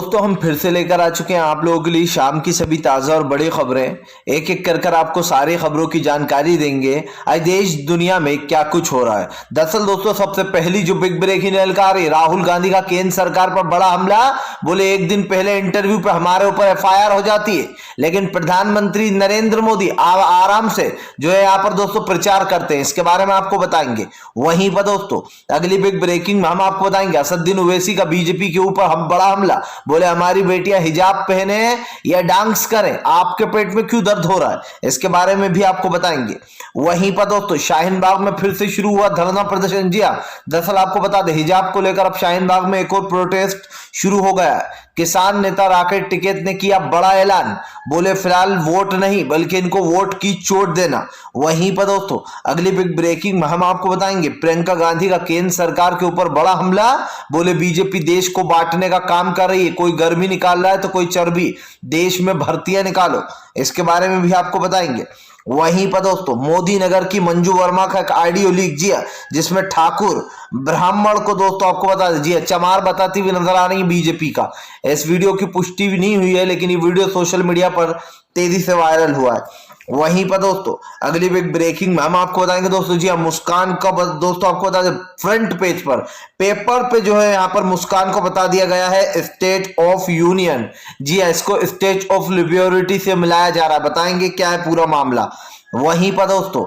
दोस्तों हम फिर से लेकर आ चुके हैं आप लोगों के लिए शाम की सभी ताज़ा और बड़ी खबरें। एक एक कर आपको सारी खबरों की जानकारी देंगे आज देश दुनिया में क्या कुछ हो रहा है। दरअसल दोस्तों सबसे पहली जो बिग ब्रेकिंग निकल आ रही है, राहुल गांधी का केंद्र सरकार पर बड़ा हमला। बोले एक दिन पहले इंटरव्यू पर हमारे ऊपर एफआईआर हो जाती है, लेकिन प्रधानमंत्री नरेंद्र मोदी आराम से जो है यहाँ पर दोस्तों प्रचार करते हैं। इसके बारे में आपको बताएंगे। वहीं पर दोस्तों अगली बिग ब्रेकिंग में हम आपको बताएंगे असदुद्दीन ओवैसी का बीजेपी के ऊपर हम बड़ा हमला। बोले हमारी बेटियां हिजाब पहने या डांस करें, आपके पेट में क्यों दर्द हो रहा है, इसके बारे में भी आपको बताएंगे। वहीं पर दोस्तों शाहीन बाग में फिर से शुरू हुआ धरना प्रदर्शन। जी हां, दरअसल आपको बता दें हिजाब को लेकर अब शाहीन बाग में एक और प्रोटेस्ट शुरू हो गया है। किसान नेता राकेश टिकैत ने किया बड़ा ऐलान। बोले फिलहाल वोट नहीं बल्कि इनको वोट की चोट देना। वहीं पर दोस्तों अगली बिग ब्रेकिंग में हम आपको बताएंगे प्रियंका गांधी का केंद्र सरकार के ऊपर बड़ा हमला। बोले बीजेपी देश को बांटने का काम कर रही है, कोई गर्मी निकाल रहा है तो कोई चर्बी, देश में भर्तियां निकालो, इसके बारे में भी आपको बताएंगे। वहीं पर दोस्तों मोदी नगर की मंजू वर्मा का एक ऑडियो लीक जिया, जिसमें ठाकुर ब्राह्मण को दोस्तों आपको बता दीजिए चमार बताती हुई नजर आ रही है बीजेपी का। इस वीडियो की पुष्टि भी नहीं हुई है, लेकिन ये वीडियो सोशल मीडिया पर तेजी से वायरल हुआ है। वहीं पर दोस्तों अगली बिग ब्रेकिंग में हम आपको बताएंगे दोस्तों जी मुस्कान का दोस्तों आपको बता दें फ्रंट पेज पर पेपर पे जो है यहाँ पर मुस्कान को बता दिया गया है स्टेट ऑफ यूनियन। जी हाँ, इसको स्टेट ऑफ लिबर्टी से मिलाया जा रहा है। बताएंगे क्या है पूरा मामला। वहीं पर दोस्तों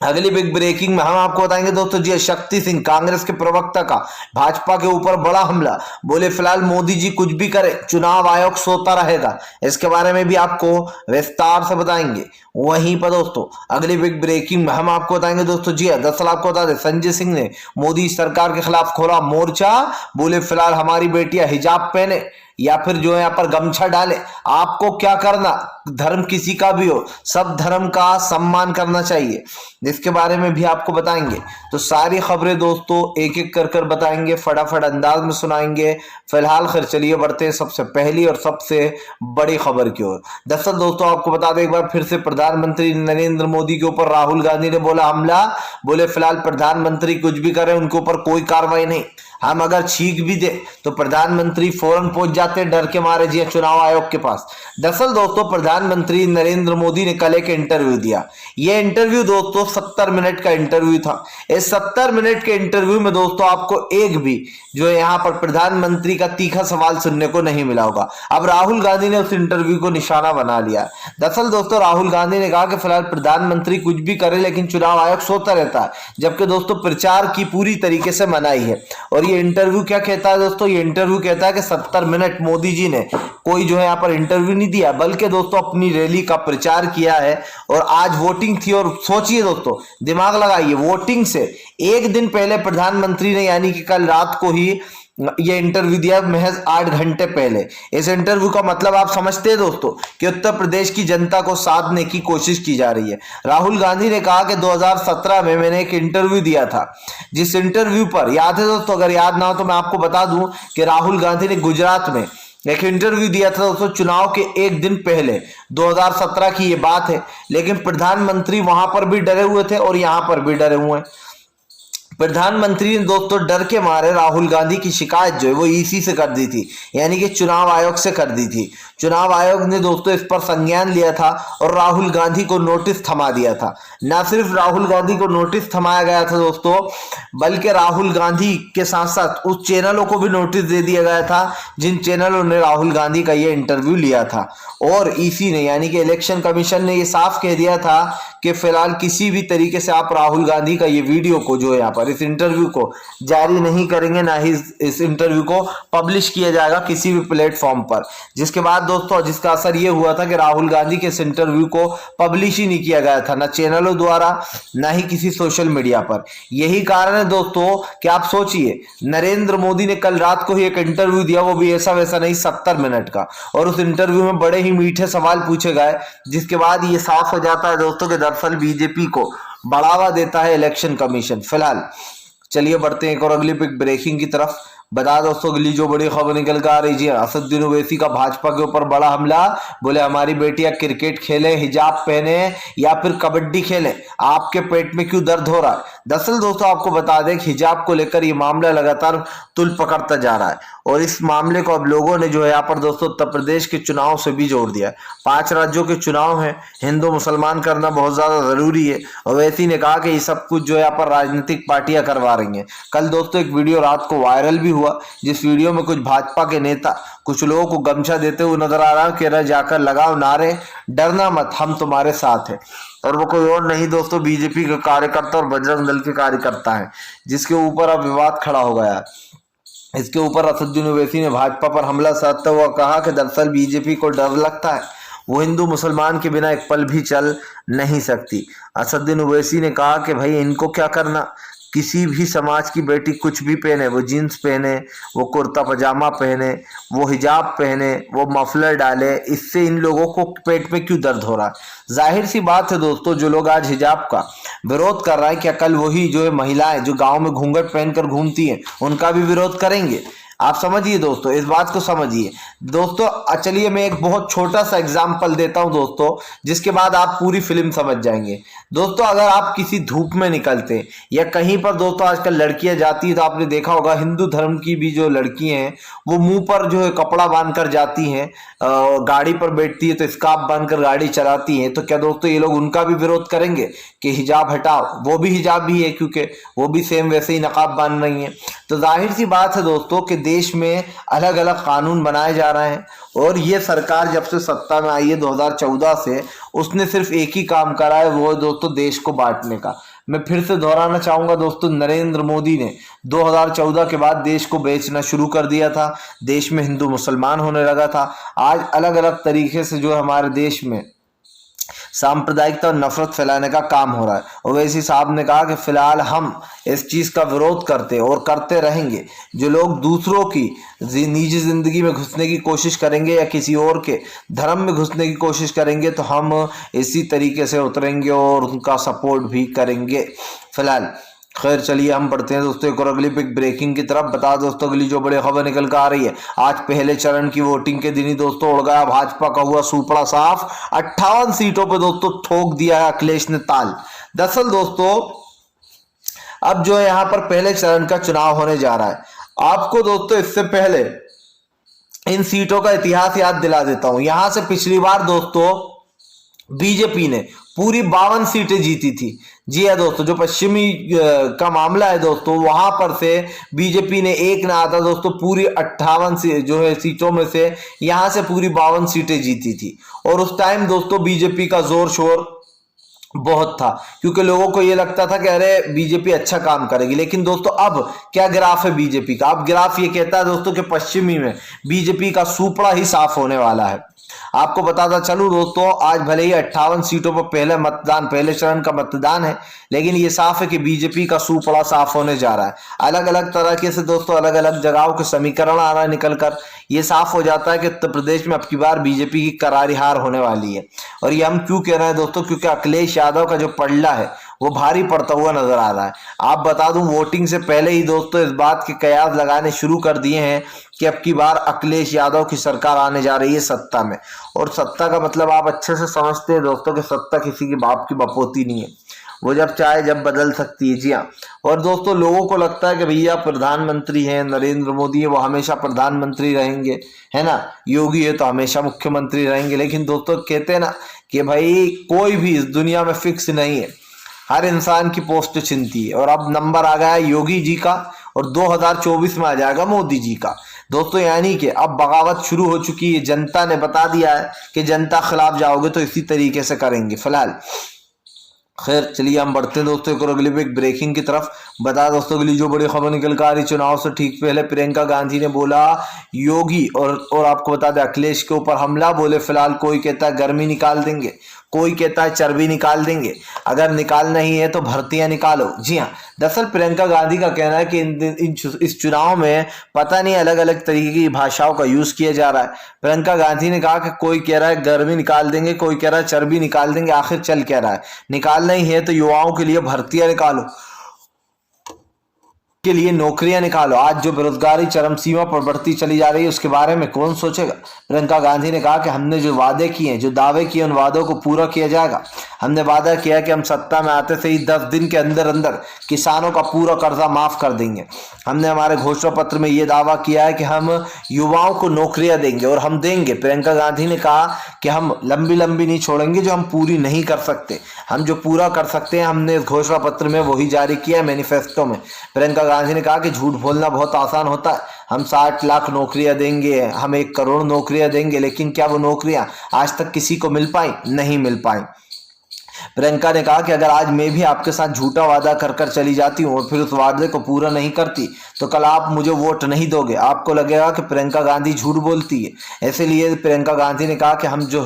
अगली बिग ब्रेकिंग में हम आपको बताएंगे दोस्तों जी शक्ति सिंह कांग्रेस के प्रवक्ता का भाजपा के ऊपर बड़ा हमला। बोले फिलहाल मोदी जी कुछ भी करे चुनाव आयोग सोता रहेगा, इसके बारे में भी आपको विस्तार से बताएंगे। वहीं पर दोस्तों अगली बिग ब्रेकिंग में हम आपको बताएंगे दोस्तों जी दरअसल आपको बता दें संजय सिंह ने मोदी सरकार के खिलाफ खोला मोर्चा। बोले फिलहाल हमारी बेटियां हिजाब पहने या फिर जो है यहाँ पर गमछा डाले, आपको क्या करना, धर्म किसी का भी हो सब धर्म का सम्मान करना चाहिए, इसके बारे में भी आपको बताएंगे। तो सारी खबरें दोस्तों एक एक कर बताएंगे, फटाफट अंदाज में सुनाएंगे। फिलहाल खैर चलिए बढ़ते हैं सबसे पहली और सबसे बड़ी खबर की ओर। दरअसल दोस्तों आपको बता दें एक बार फिर से प्रधानमंत्री नरेंद्र मोदी के ऊपर राहुल गांधी ने बोला हमला। बोले फिलहाल प्रधानमंत्री कुछ भी करें उनके ऊपर कोई कार्रवाई नहीं, हम अगर छींक भी दे तो प्रधानमंत्री फौरन पहुंच जाते डर के मारे जी चुनाव आयोग के पास। दरअसल दोस्तों प्रधानमंत्री नरेंद्र मोदी ने कल एक इंटरव्यू दिया। यह इंटरव्यू दोस्तों 70 मिनट का इंटरव्यू था। इस 70 मिनट के इंटरव्यू में दोस्तों आपको एक भी जो है यहाँ पर प्रधानमंत्री का तीखा सवाल सुनने को नहीं मिला होगा। अब राहुल गांधी ने उस इंटरव्यू को निशाना बना लिया। दरअसल दोस्तों राहुल गांधी ने कहा कि फिलहाल प्रधानमंत्री कुछ भी करे लेकिन चुनाव आयोग सोता रहता है, जबकि दोस्तों प्रचार की पूरी तरीके से मनाही है। और ये इंटरव्यू क्या कहता है दोस्तों, ये इंटरव्यू कहता है कि 70 मिनट मोदी जी ने कोई जो है यहाँ पर इंटरव्यू नहीं दिया बल्कि दोस्तों अपनी रैली का प्रचार किया है। और आज वोटिंग थी और सोचिए दोस्तों दिमाग लगाइए वोटिंग से एक दिन पहले प्रधानमंत्री ने यानी कि कल रात को ही ये इंटरव्यू दिया, महज 8 घंटे पहले। इस इंटरव्यू का मतलब आप समझते हैं दोस्तों कि उत्तर प्रदेश की जनता को साधने की कोशिश की जा रही है। राहुल गांधी ने कहा कि 2017 में मैंने एक इंटरव्यू दिया था, जिस इंटरव्यू पर याद है दोस्तों, अगर याद ना हो तो मैं आपको बता दूं कि राहुल गांधी ने गुजरात में एक इंटरव्यू दिया था दोस्तों चुनाव के एक दिन पहले, 2017 की ये बात है। लेकिन प्रधानमंत्री वहां पर भी डरे हुए थे और यहां पर भी डरे हुए हैं। प्रधानमंत्री ने दोस्तों डर के मारे राहुल गांधी की शिकायत जो है वो ईसी से कर दी थी, यानी कि चुनाव आयोग से कर दी थी। चुनाव आयोग ने दोस्तों इस पर संज्ञान लिया था और राहुल गांधी को नोटिस थमा दिया था। न सिर्फ राहुल गांधी को नोटिस थमाया गया था दोस्तों, बल्कि राहुल गांधी के साथ साथ उस चैनलों को भी नोटिस दे दिया गया था जिन चैनलों ने राहुल गांधी का ये इंटरव्यू लिया था। और ईसी ने यानी कि इलेक्शन कमीशन ने ये साफ कह दिया था कि फिलहाल किसी भी तरीके से आप राहुल गांधी का ये वीडियो को जो है यहाँ पर इस इंटरव्यू को जारी नहीं करेंगे, ना ही इस इंटरव्यू को पब्लिश किया जाएगा किसी भी प्लेटफॉर्म पर। जिसके बाद दोस्तों जिसका असर ये हुआ था कि राहुल गांधी के इस इंटरव्यू को पब्लिश ही नहीं किया गया था, ना चैनलों द्वारा ना ही किसी सोशल मीडिया पर। यही कारण है दोस्तों कि आप सोचिए नरेंद्र मोदी ने कल रात को ही एक इंटरव्यू दिया, वो भी ऐसा वैसा नहीं 70 मिनट का, और उस इंटरव्यू में बड़े ही मीठे सवाल पूछे गए, जिसके बाद ये साफ हो जाता है दोस्तों कि दरअसल बीजेपी को बढ़ावा देता है इलेक्शन कमीशन। फिलहाल चलिए बढ़ते हैं एक और अगली बिग ब्रेकिंग की तरफ। बता दोस्तों अगली जो बड़ी खबर निकल कर आ रही है, असदुद्दीन ओवैसी का भाजपा के ऊपर बड़ा हमला। बोले हमारी बेटियां क्रिकेट खेले, हिजाब पहने या फिर कबड्डी खेले, आपके पेट में क्यों दर्द हो रहा है। दरअसल दोस्तों आपको बता दें कि हिजाब को लेकर ये मामला लगातार तुल पकड़ता जा रहा है और इस मामले को अब लोगों ने जो है यहाँ पर दोस्तों उत्तर प्रदेश के चुनाव से भी जोड़ दिया है। 5 राज्यों के चुनाव हैं, हिंदू मुसलमान करना बहुत ज्यादा जरूरी है। ओवैसी ने कहा कि ये सब कुछ जो है यहाँ पर राजनीतिक पार्टियां करवा रही हैं। कल दोस्तों एक वीडियो रात को वायरल भी हुआ, जिस वीडियो में कुछ भाजपा के नेता कुछ लोगों को गमछा देते हुए नजर आ रहा, कह रहा जाकर लगाओ नारे, डरना मत, हम तुम्हारे साथ हैं। और वो कोई और नहीं दोस्तों बीजेपी के कार्यकर्ता और बजरंग दल के कार्यकर्ता हैं, जिसके ऊपर अब विवाद खड़ा हो गया है। इसके ऊपर असदुद्दीन ओवैसी ने भाजपा पर हमला साधता हुआ कहा कि दरअसल बीजेपी को डर लगता है, वो हिंदू मुसलमान के बिना एक पल भी चल नहीं सकती। असदुद्दीन ओवैसी ने कहा कि भाई इनको क्या करना, किसी भी समाज की बेटी कुछ भी पहने, वो जीन्स पहने, वो कुर्ता पजामा पहने, वो हिजाब पहने, वो मफलर डाले, इससे इन लोगों को पेट में क्यों दर्द हो रहा है। जाहिर सी बात है दोस्तों, जो लोग आज हिजाब का विरोध कर रहा है, क्या कल वही जो है महिलाएं जो गांव में घूंघट पहनकर घूमती हैं उनका भी विरोध करेंगे। आप समझिए दोस्तों, इस बात को समझिए दोस्तों। चलिए मैं एक बहुत छोटा सा एग्जाम्पल देता हूं दोस्तों, जिसके बाद आप पूरी फिल्म समझ जाएंगे। दोस्तों अगर आप किसी धूप में निकलते या कहीं पर दोस्तों आजकल लड़कियां जाती है, तो आपने देखा होगा हिंदू धर्म की भी जो लड़कियां हैं वो मुंह पर जो है कपड़ा बांधकर जाती हैं, गाड़ी पर बैठती है तो स्कार्फ बांधकर गाड़ी चलाती हैं। तो क्या दोस्तों ये लोग उनका भी विरोध करेंगे कि हिजाब हटाओ? वो भी हिजाब भी है, क्योंकि वो भी सेम वैसे ही नकाब बांध रही हैं। तो जाहिर सी बात है दोस्तों कि देश में अलग अलग कानून बनाए जा रहे हैं और ये सरकार जब से सत्ता में आई है 2014 से, उसने सिर्फ एक ही काम करा है, वो है दोस्तों देश को बांटने का। मैं फिर से दोहराना चाहूंगा दोस्तों, नरेंद्र मोदी ने 2014 के बाद देश को बेचना शुरू कर दिया था, देश में हिंदू मुसलमान होने लगा था। आज अलग अलग तरीके से जो है हमारे देश में सांप्रदायिकता और नफरत फैलाने का काम हो रहा है। ओवैसी साहब ने कहा कि फिलहाल हम इस चीज का विरोध करते और करते रहेंगे। जो लोग दूसरों की निजी जिंदगी में घुसने की कोशिश करेंगे या किसी और के धर्म में घुसने की कोशिश करेंगे, तो हम इसी तरीके से उतरेंगे और उनका सपोर्ट भी करेंगे। फिलहाल खैर चलिए हम बढ़ते हैं दोस्तों एक और अगली बिग ब्रेकिंग की तरफ। बता दोस्तों अगली जो बड़ी खबर निकल कर आ रही है, आज पहले चरण की वोटिंग के दिन ही दोस्तों उड़ गया भाजपा का हुआ सुपड़ा साफ। 58 सीटों पे दोस्तों ठोक दिया है अखिलेश ने ताल। दरअसल दोस्तों अब जो है यहाँ पर पहले चरण का चुनाव होने जा रहा है। आपको दोस्तों इससे पहले इन सीटों का इतिहास याद दिला देता हूं। यहां से पिछली बार दोस्तों बीजेपी ने पूरी 52 सीटें जीती थी। जी है दोस्तों, जो पश्चिमी का मामला है दोस्तों, वहां पर से बीजेपी ने एक ना आता दोस्तों पूरी 58 जो है सीटों में से यहां से पूरी 52 सीटें जीती थी। और उस टाइम दोस्तों बीजेपी का जोर शोर बहुत था, क्योंकि लोगों को यह लगता था कि अरे बीजेपी अच्छा काम करेगी। लेकिन दोस्तों अब क्या ग्राफ है बीजेपी का? अब ग्राफ ये कहता है दोस्तों कि पश्चिमी में बीजेपी का सुपड़ा ही साफ होने वाला है। आपको बताता चलूं दोस्तों, आज भले ही 58 सीटों पर पहले चरण का मतदान है, लेकिन ये साफ है कि बीजेपी का सुपड़ा साफ होने जा रहा है। अलग अलग तरीके से दोस्तों अलग अलग जगहों के समीकरण आ रहा है निकल कर, ये साफ हो जाता है कि उत्तर प्रदेश में अब की बार बीजेपी की करारी हार होने वाली है। और ये हम क्यों कह रहे हैं दोस्तों? क्योंकि अखिलेश यादव का जो पलड़ा है वो भारी पड़ता हुआ नजर आ रहा है। आप बता दूं वोटिंग से पहले ही दोस्तों इस बात के कयास लगाने शुरू कर दिए हैं कि अब की बार अखिलेश यादव की सरकार आने जा रही है सत्ता में। और सत्ता का मतलब आप अच्छे से समझते हैं दोस्तों कि सत्ता किसी के बाप की बपोती नहीं है, वो जब चाहे जब बदल सकती है। जी हाँ, और दोस्तों लोगों को लगता है कि भैया प्रधानमंत्री हैं, नरेंद्र मोदी है, वो हमेशा प्रधानमंत्री रहेंगे, है ना, योगी है तो हमेशा मुख्यमंत्री रहेंगे। लेकिन दोस्तों कहते हैं ना कि भाई कोई भी इस दुनिया में फिक्स नहीं है, हर इंसान की पोस्ट चिंती है। और अब नंबर आ गया है योगी जी का और 2024 में आ जाएगा मोदी जी का दोस्तों। यानी कि अब बगावत शुरू हो चुकी है। जनता ने बता दिया है कि जनता खिलाफ जाओगे तो इसी तरीके से करेंगे। फिलहाल खैर चलिए हम बढ़ते हैं दोस्तों एक और अगली बिग ब्रेकिंग की तरफ। बता दोस्तों अगली जो बड़ी खबर निकल कर आ रही, चुनाव से ठीक पहले प्रियंका गांधी ने बोला योगी और आपको बता दें अखिलेश के ऊपर हमला। बोले फिलहाल कोई कहता है गर्मी निकाल देंगे, कोई कहता है चर्बी निकाल देंगे, अगर निकालना ही है तो भर्तियां निकालो। जी हाँ, दरअसल प्रियंका गांधी का कहना है कि इस चुनाव में पता नहीं अलग अलग तरीके की भाषाओं का यूज किया जा रहा है। प्रियंका गांधी ने कहा कि कोई कह रहा है गर्मी निकाल देंगे, कोई कह रहा है चर्बी निकाल देंगे, आखिर चल क्या रहा है? निकालना ही है तो युवाओं के लिए भर्तियां निकालो। के लिए नौकरियां निकालो। आज जो बेरोजगारी चरम सीमा पर बढ़ती चली जा रही है उसके बारे में कौन सोचेगा। प्रियंका गांधी ने कहा कि हमने जो वादे किए हैं, जो दावे किए, उन वादों को पूरा किया जाएगा। हमने वादा किया कि हम सत्ता में आते से ही 10 दिन के अंदर अंदर किसानों का पूरा कर्जा माफ कर देंगे। हमने हमारे घोषणा पत्र में ये दावा किया है कि हम युवाओं को नौकरियां देंगे और हम देंगे। प्रियंका गांधी ने कहा कि हम लंबी लंबी नहीं छोड़ेंगे जो हम पूरी नहीं कर सकते, हम जो पूरा कर सकते हैं हमने इस घोषणा पत्र में वही जारी किया है, मैनिफेस्टो में। प्रियंका गांधी ने कहा कि झूठ बोलना बहुत आसान होता है, हम 60 लाख नौकरियां देंगे, हम 1 करोड़ नौकरियां देंगे, लेकिन क्या वो नौकरियां आज तक किसी को मिल पाई? नहीं मिल पाई। प्रियंका ने कहा कि अगर आज मैं भी आपके साथ झूठा वादा कर कर चली जाती हूँ और फिर उस वादे को पूरा नहीं करती तो कल आप मुझे वोट नहीं दोगे, आपको लगेगा कि प्रियंका गांधी झूठ बोलती है। इसलिए प्रियंका गांधी ने कहा कि हम जो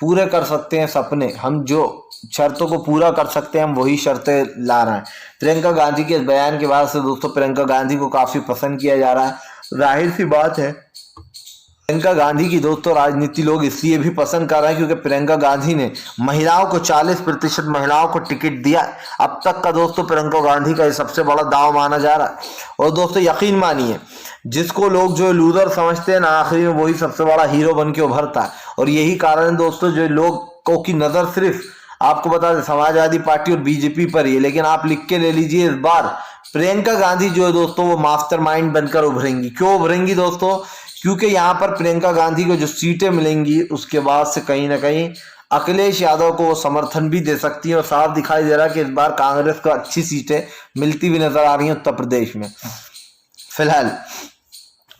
पूरे कर सकते हैं सपने, हम जो शर्तों को पूरा कर सकते हैं, हम वही शर्तें ला रहे हैं। प्रियंका गांधी के इस बयान के बाद से दोस्तों प्रियंका गांधी को काफी पसंद किया जा रहा है। जाहिर सी बात है प्रियंका गांधी की दोस्तों राजनीति लोग इसलिए भी पसंद कर रहे हैं क्योंकि प्रियंका गांधी ने महिलाओं को 40% महिलाओं को टिकट दिया। अब तक का दोस्तों प्रियंका गांधी का ये सबसे बड़ा दाव माना जा रहा है। और दोस्तों यकीन मानिए, जिसको लोग जो लूजर समझते हैं ना, आखिरी में वही सबसे बड़ा हीरो बन के उभरता है। और यही कारण है दोस्तों जो लोगों की नजर सिर्फ आपको बता दें समाजवादी पार्टी और बीजेपी पर ही है, लेकिन आप लिख के ले लीजिए इस बार प्रियंका गांधी जो है दोस्तों वो मास्टरमाइंड बनकर उभरेंगी। क्यों उभरेंगी दोस्तों? क्योंकि यहाँ पर प्रियंका गांधी को जो सीटें मिलेंगी उसके बाद से कहीं ना कहीं अखिलेश यादव को वो समर्थन भी दे सकती है। और साफ दिखाई दे रहा है कि इस बार कांग्रेस को अच्छी सीटें मिलती हुई नजर आ रही हैं उत्तर प्रदेश में फिलहाल।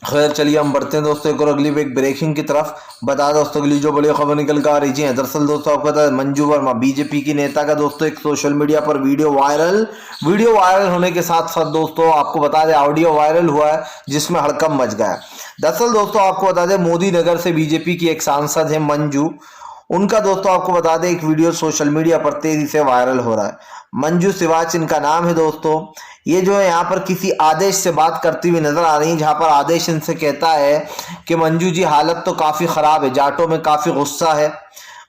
खैर चलिए हम बढ़ते हैं दोस्तों एक और अगली एक ब्रेकिंग की तरफ। बता दोस्तों अगली जो बड़ी खबर निकल कर आ रही है, दरअसल दोस्तों आपको पता है मंजू वर्मा बीजेपी की नेता का दोस्तों एक सोशल मीडिया पर वीडियो वायरल होने के साथ साथ दोस्तों आपको बता दें ऑडियो वायरल हुआ है जिसमें हड़कंप मच गया। दरअसल दोस्तों आपको बता दें मोदी नगर से बीजेपी की एक सांसद है मंजू, उनका दोस्तों आपको बता दें एक वीडियो सोशल मीडिया पर तेजी से वायरल हो रहा है। मंजू सिवाच इनका नाम है दोस्तों। ये जो है यहाँ पर किसी आदेश से बात करती हुई नजर आ रही है, जहाँ पर आदेश इनसे कहता है कि मंजू जी हालत तो काफी खराब है, जाटों में काफी गुस्सा है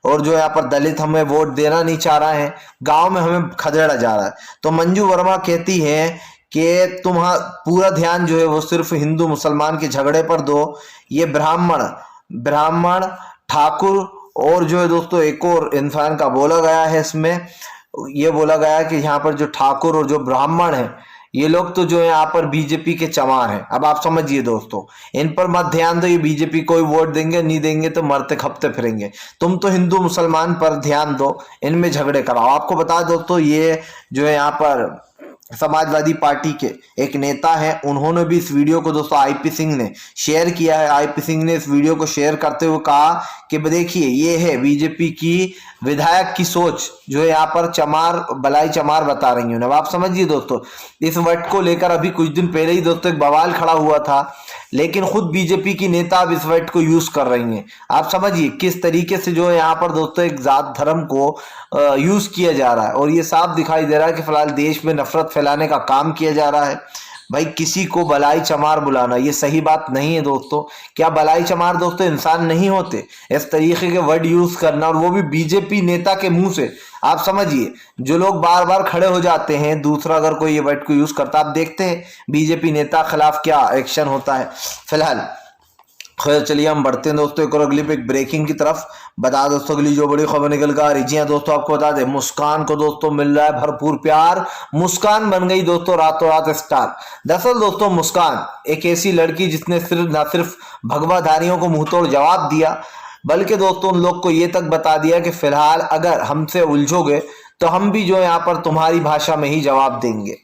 और जो यहाँ पर दलित हमें वोट देना नहीं चाह रहे हैं, गांव में हमें खदेड़ा जा रहा है। तो मंजू वर्मा कहती है कि तुम पूरा ध्यान जो है वो सिर्फ हिंदू मुसलमान के झगड़े पर दो, ये ब्राह्मण ठाकुर और जो है दोस्तों एक और इंसान का बोला गया है। इसमें ये बोला गया है कि यहाँ पर जो ठाकुर और जो ब्राह्मण है ये लोग तो जो है यहाँ पर बीजेपी के चमार हैं। अब आप समझिए दोस्तों, इन पर मत ध्यान दो, ये बीजेपी कोई वोट देंगे नहीं देंगे तो मरते खपते फिरेंगे। तुम तो हिंदू मुसलमान पर ध्यान दो, इनमें झगड़े कराओ। आपको बता दोस्तों ये जो है यहाँ पर समाजवादी पार्टी के एक नेता हैं, उन्होंने भी इस वीडियो को दोस्तों आईपी सिंह ने शेयर किया है। आईपी सिंह ने इस वीडियो को शेयर करते हुए कहा कि देखिए ये है बीजेपी की विधायक की सोच जो है यहाँ पर चमार बलाई चमार बता रही हूँ। अब आप समझिए दोस्तों इस वर्ड को लेकर अभी कुछ दिन पहले ही दोस्तों एक बवाल खड़ा हुआ था, लेकिन खुद बीजेपी की नेता अब इस वर्ड को यूज कर रही हैं। आप समझिए किस तरीके से जो है यहाँ पर दोस्तों एक जात धर्म को यूज किया जा रहा है। और ये साफ दिखाई दे रहा है कि फिलहाल देश में नफरत फैलाने का काम किया जा रहा है। भाई किसी को बलाई चमार बुलाना ये सही बात नहीं है दोस्तों। क्या बलाई चमार दोस्तों इंसान नहीं होते? इस तरीके के वर्ड यूज करना और वो भी बीजेपी नेता के मुंह से, आप समझिए जो लोग बार बार खड़े हो जाते हैं, दूसरा अगर कोई ये वर्ड को यूज करता आप देखते हैं बीजेपी नेता खिलाफ क्या एक्शन होता है फिलहाल। खैर चलिए हम बढ़ते हैं दोस्तों एक और अगली एक ब्रेकिंग की तरफ। बता दोस्तों अगली जो बड़ी खबर निकल कर आ रही है, जी हाँ दोस्तों आपको बता दें मुस्कान को दोस्तों मिल रहा है भरपूर प्यार। मुस्कान बन गई दोस्तों रातों रात स्टार। दरअसल दोस्तों मुस्कान एक ऐसी लड़की जिसने न सिर्फ भगवाधारियों को मुंहतोड़ जवाब दिया, बल्कि दोस्तों उन लोग को ये तक बता दिया कि फिलहाल अगर हमसे उलझोगे तो हम भी जो यहाँ पर तुम्हारी भाषा में ही जवाब देंगे।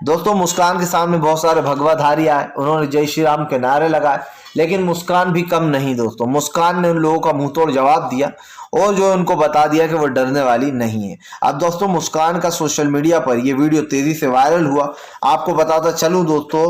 दोस्तों मुस्कान के सामने बहुत सारे भगवाधारी आए, उन्होंने जय श्री राम के नारे लगाए, लेकिन मुस्कान भी कम नहीं दोस्तों। मुस्कान ने उन लोगों का मुंहतोड़ जवाब दिया और जो उनको बता दिया कि वो डरने वाली नहीं है। अब दोस्तों मुस्कान का सोशल मीडिया पर ये वीडियो तेजी से वायरल हुआ। आपको बताता चलूं दोस्तों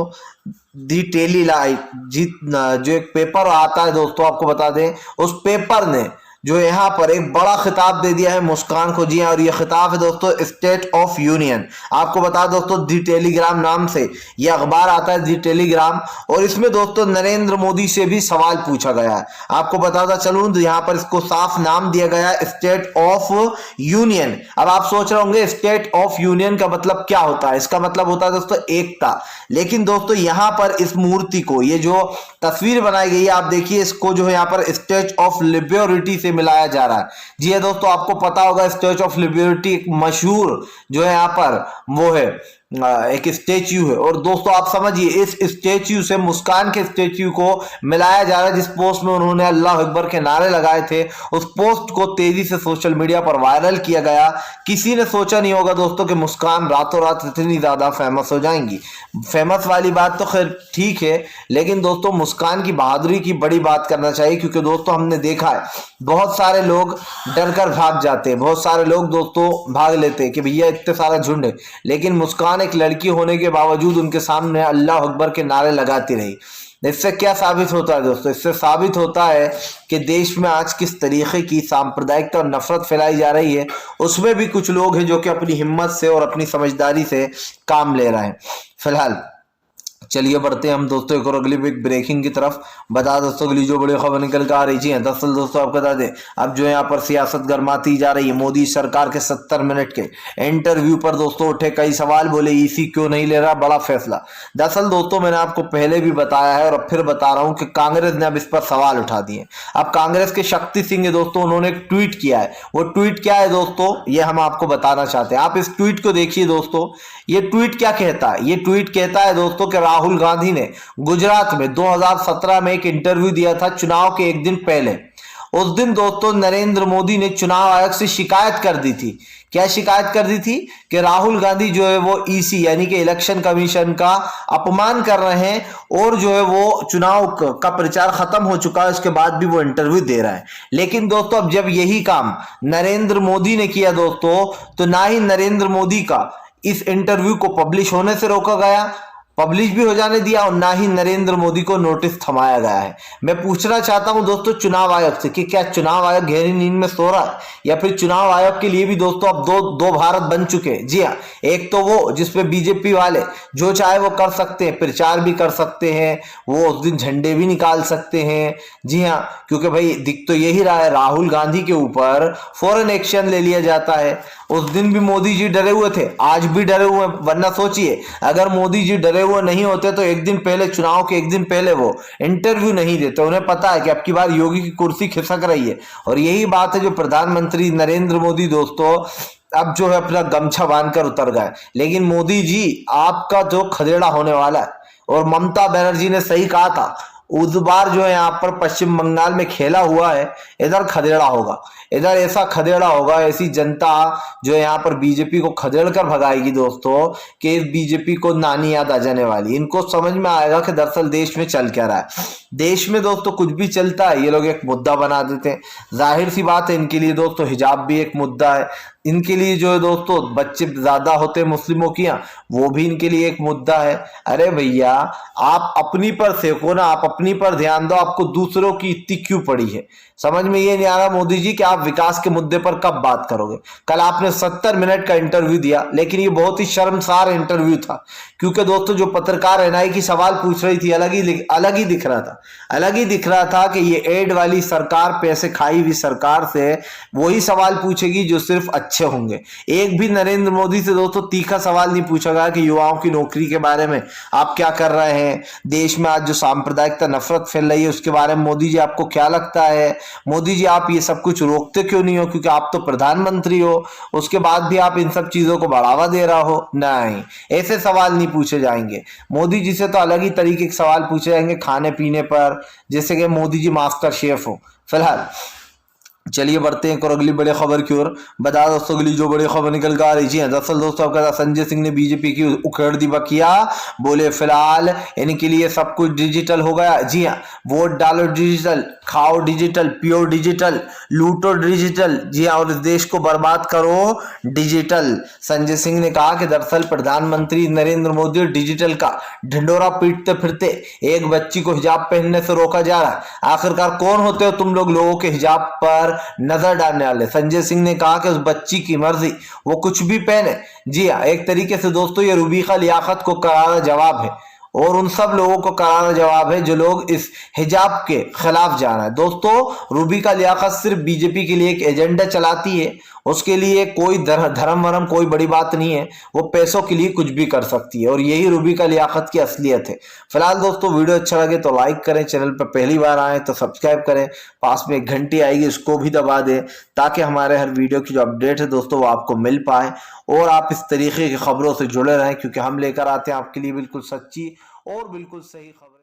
दी टेली लाइफ जो एक पेपर आता है दोस्तों, आपको बता दें उस पेपर ने जो यहाँ पर एक बड़ा खिताब दे दिया है मुस्कान को। जी हाँ, और ये खिताब है दोस्तों स्टेट ऑफ यूनियन। आपको बता दोस्तों दी टेलीग्राम नाम से ये अखबार आता है, दी टेलीग्राम, और इसमें दोस्तों नरेंद्र मोदी से भी सवाल पूछा गया है। आपको बताता चलूं तो यहाँ पर इसको साफ नाम दिया गया है स्टेट ऑफ यूनियन। अब आप सोच रहे होंगे स्टेट ऑफ यूनियन का मतलब क्या होता है? इसका मतलब होता है दोस्तों एकता। लेकिन दोस्तों यहाँ पर इस मूर्ति को, ये जो तस्वीर बनाई गई है आप देखिए, इसको जो है यहाँ पर स्टैच्यू ऑफ लिबर्टी से मिलाया जा रहा है। जी है दोस्तों, आपको पता होगा स्टैच्यू ऑफ लिबर्टी एक मशहूर जो है यहाँ पर वो है एक स्टेच्यू है। और दोस्तों आप समझिए इस स्टेच्यू से मुस्कान के स्टेच्यू को मिलाया जा रहा है, जिस पोस्ट में उन्होंने अल्लाह अकबर के नारे लगाए थे। उस पोस्ट को तेजी से सोशल मीडिया पर वायरल किया गया। किसी ने सोचा नहीं होगा दोस्तों कि मुस्कान रातों रात इतनी ज्यादा फेमस हो जाएंगी। फेमस वाली बात तो खैर ठीक है, लेकिन दोस्तों मुस्कान की बहादुरी की बड़ी बात करना चाहिए, क्योंकि दोस्तों हमने देखा है बहुत सारे लोग डर कर भाग जाते हैं, बहुत सारे लोग दोस्तों भाग लेते हैं कि भैया इतने सारा झुंड है, लेकिन मुस्कान एक लड़की होने के बावजूद उनके सामने अल्लाह अकबर के नारे लगाती रही। इससे क्या साबित होता है दोस्तों? इससे साबित होता है कि देश में आज किस तरीके की सांप्रदायिकता और नफरत फैलाई जा रही है। उसमें भी कुछ लोग हैं जो कि अपनी हिम्मत से और अपनी समझदारी से काम ले रहे हैं। फिलहाल चलिए बढ़ते हैं हम दोस्तों एक और अगली बिग ब्रेकिंग की तरफ। बता दोस्तों अगली जो बड़ी खबर निकल कर आ रही है, दरअसल दोस्तों आपको बता दें अब जो यहाँ पर सियासत गर्माती जा रही है। मोदी सरकार के 70 मिनट के इंटरव्यू पर दोस्तों उठे कई सवाल, बोले ईसी क्यों नहीं ले रहा, बड़ा फैसला। दरअसल दोस्तों मैंने आपको पहले भी बताया है और अब फिर बता रहा हूं कि कांग्रेस ने अब इस पर सवाल उठा दिए। अब कांग्रेस के शक्ति सिंह है दोस्तों, उन्होंने एक ट्वीट किया है। वो ट्वीट क्या है दोस्तों, ये हम आपको बताना चाहते हैं। आप इस ट्वीट को देखिए दोस्तों। ये ट्वीट क्या कहता है? ये ट्वीट कहता है दोस्तों कि राहुल गांधी ने गुजरात में 2017 में एक इंटरव्यू दिया था चुनाव के एक दिन पहले। उस दिन दोस्तों नरेंद्र मोदी ने चुनाव आयोग से शिकायत कर दी थी। क्या शिकायत कर दी थी? कि राहुल गांधी जो है वो ईसी यानी कि इलेक्शन कमीशन का अपमान कर रहे हैं और जो है वो चुनाव का प्रचार खत्म हो चुका है, उसके बाद भी वो इंटरव्यू दे रहा है। लेकिन दोस्तों अब जब यही काम नरेंद्र मोदी ने किया दोस्तों, तो ना ही नरेंद्र मोदी का इस इंटरव्यू को पब्लिश होने से रोका गया, पब्लिश भी हो जाने दिया, और ना ही नरेंद्र मोदी को नोटिस थमाया गया है। मैं पूछना चाहता हूं दोस्तों चुनाव आयोग से कि क्या चुनाव आयोग गहरी नींद में सो रहा है, या फिर चुनाव आयोग के लिए भी दोस्तों अब दो भारत बन चुके हैं। जी हाँ, एक तो वो जिसपे बीजेपी वाले जो चाहे वो कर सकते हैं, प्रचार भी कर सकते हैं, वो उस दिन झंडे भी निकाल सकते हैं। जी हाँ, क्योंकि भाई दिख तो यही रहा है राहुल गांधी के ऊपर फौरन एक्शन ले लिया जाता है। उस दिन भी मोदी जी डरे हुए थे, आज भी डरे हुए, वरना सोचिए अगर मोदी जी डरे हुए नहीं होते तो एक दिन पहले, चुनाव के एक दिन पहले वो इंटरव्यू नहीं देते। उन्हें पता है कि अब की बार योगी की कुर्सी खिसक रही है। और यही बात है जो प्रधानमंत्री नरेंद्र मोदी दोस्तों अब जो है अपना गमछा बांधकर उतर गए। लेकिन मोदी जी आपका जो खदेड़ा होने वाला है, और ममता बनर्जी ने सही कहा था, उस बार जो है यहाँ पर पश्चिम बंगाल में खेला हुआ है, इधर खदेड़ा होगा, इधर ऐसा खदेड़ा होगा, ऐसी जनता जो है यहाँ पर बीजेपी को खदेड़ कर भगाएगी दोस्तों कि इस बीजेपी को नानी याद आ जाने वाली। इनको समझ में आएगा कि दरअसल देश में चल क्या रहा है। देश में दोस्तों कुछ भी चलता है ये लोग एक मुद्दा बना देते हैं। जाहिर सी बात है इनके लिए दोस्तों हिजाब भी एक मुद्दा है, इनके लिए जो है दोस्तों बच्चे ज्यादा होते हैं मुस्लिमों की यहाँ, वो भी इनके लिए एक मुद्दा है। अरे भैया आप अपनी पर सेको ना, आप अपनी पर ध्यान दो, आपको दूसरों की इतनी क्यों पड़ी है? समझ में ये नहीं आ रहा मोदी जी कि आप विकास के मुद्दे पर कब बात करोगे। कल आपने 70 मिनट का इंटरव्यू दिया, लेकिन ये बहुत ही शर्मसार इंटरव्यू था, क्योंकि दोस्तों जो पत्रकार एनआई की सवाल पूछ रही थी अलग ही दिख रहा था, अलग ही दिख रहा था कि ये एड वाली सरकार, पैसे खाई हुई सरकार से वही सवाल पूछेगी जो सिर्फ अच्छे होंगे। एक भी नरेंद्र मोदी से दोस्तों तीखा सवाल नहीं पूछा गया कि युवाओं की नौकरी के बारे में आप क्या कर रहे हैं, देश में आज जो सांप्रदायिकता नफरत फैल रही है उसके बारे में मोदी जी आपको क्या लगता है, मोदी जी आप ये सब कुछ रोकते क्यों नहीं हो, क्योंकि आप तो प्रधानमंत्री हो, उसके बाद भी आप इन सब चीजों को बढ़ावा दे रहा हो। नहीं, ऐसे सवाल नहीं पूछे जाएंगे। मोदी जी से तो अलग ही तरीके के सवाल पूछे जाएंगे खाने पीने पर, जैसे कि मोदी जी मास्टर शेफ हो। फिलहाल चलिए बढ़ते हैं और अगली बड़ी खबर की ओर। बता दोस्तों अगली जो बड़ी खबर निकल कर आ रही है, दरअसल दोस्तों आपका संजय सिंह ने बीजेपी की उखेड़ दी बकिया, बोले फिलहाल इनके लिए सब कुछ डिजिटल हो गया। जी हाँ, वोट डालो डिजिटल, खाओ डिजिटल, पियो डिजिटल, लूटो डिजिटल। जी हाँ, और इस देश को बर्बाद करो डिजिटल। संजय सिंह ने कहा कि दरअसल प्रधानमंत्री नरेंद्र मोदी डिजिटल का ढिंडोरा पीटते फिरते एक बच्ची को हिजाब पहनने से रोका जा रहा है। आखिरकार कौन होते हो तुम लोग, लोगों के हिजाब पर पर नजर डालने वाले। संजय सिंह ने कहा कि उस बच्ची की मर्जी, वो कुछ भी पहने। जी हाँ, एक तरीके से दोस्तों ये रूबिका लियाकत को करारा जवाब है और उन सब लोगों को करारा जवाब है जो लोग इस हिजाब के खिलाफ जा रहे हैं। दोस्तों रूबिका लियाकत सिर्फ बीजेपी के लिए एक एजेंडा चलाती है, उसके लिए कोई धर्म वरम कोई बड़ी बात नहीं है, वो पैसों के लिए कुछ भी कर सकती है और यही रूबिका लियाकत की असलियत है। फिलहाल दोस्तों वीडियो अच्छा लगे तो लाइक करें, चैनल पर पहली बार आए तो सब्सक्राइब करें, पास में एक घंटी आएगी उसको भी दबा दें ताकि हमारे हर वीडियो की जो अपडेट है दोस्तों वो आपको मिल पाए और आप इस तरीके की खबरों से जुड़े रहें, क्योंकि हम लेकर आते हैं आपके लिए बिल्कुल सच्ची और बिल्कुल सही खबर।